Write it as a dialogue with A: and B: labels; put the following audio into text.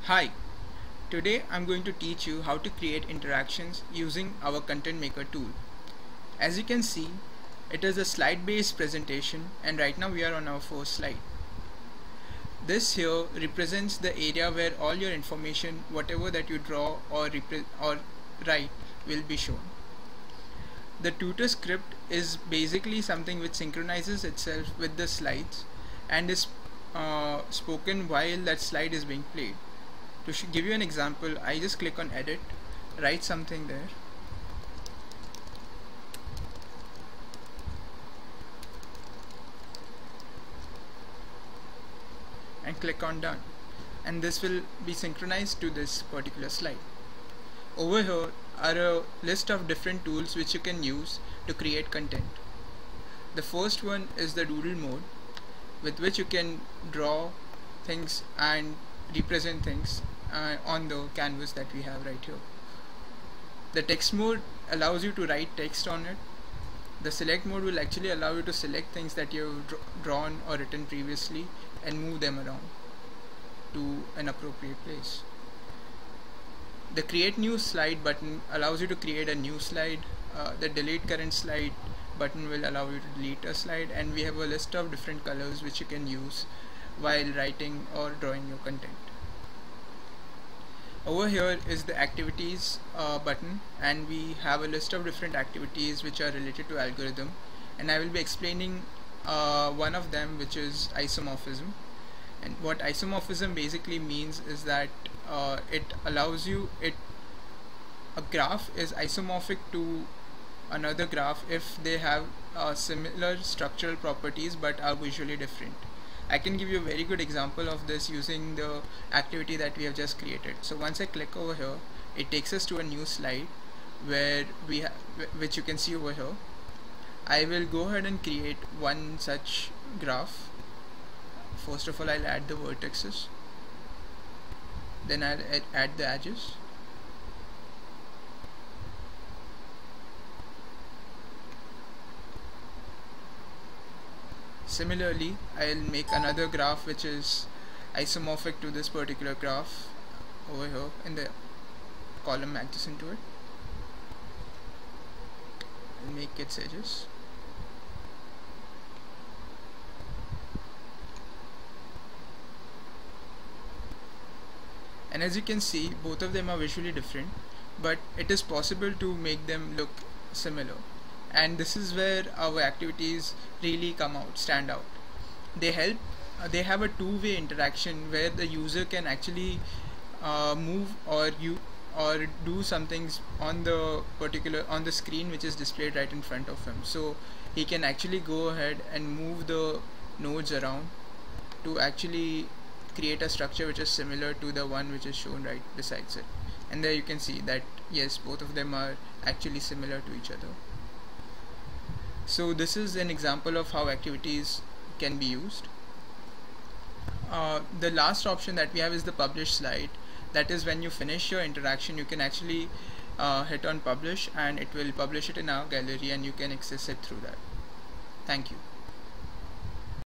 A: Hi, today I'm going to teach you how to create interactions using our Content Maker tool. As you can see, it is a slide-based presentation and right now we are on our first slide. This here represents the area where all your information, whatever that you draw or write, will be shown. The tutor script is basically something which synchronizes itself with the slides and is spoken while that slide is being played. To give you an example, I just click on edit, write something there, and click on done, and this will be synchronized to this particular slide. Over here are a list of different tools which you can use to create content. The first one is the doodle mode, with which you can draw things and represent things on the canvas that we have right here. The text mode allows you to write text on it. The select mode will actually allow you to select things that you've drawn or written previously and move them around to an appropriate place. The create new slide button allows you to create a new slide. The delete current slide button will allow you to delete a slide, and we have a list of different colors which you can use while writing or drawing your content. Over here is the activities button, and we have a list of different activities which are related to algorithm, and I will be explaining one of them, which is isomorphism. And what isomorphism basically means is that it allows you, a graph is isomorphic to another graph if they have similar structural properties but are visually different. I can give you a very good example of this using the activity that we have just created. So once I click over here, it takes us to a new slide where we have, which you can see over here. I will go ahead and create one such graph. First of all, I'll add the vertices, then I'll add the edges, similarly I'll make another graph which is isomorphic to this particular graph over here in the column adjacent to it. I'll make its edges. And as you can see, both of them are visually different, but it is possible to make them look similar. And this is where our activities really stand out. They have a two-way interaction where the user can actually move or do some things on the screen which is displayed right in front of him. So he can actually go ahead and move the nodes around to actually create a structure which is similar to the one which is shown right besides it. And there you can see that yes, both of them are actually similar to each other. So this is an example of how activities can be used. The last option that we have is the publish slide. That is, when you finish your interaction, you can actually hit on publish, and it will publish it in our gallery and you can access it through that. Thank you.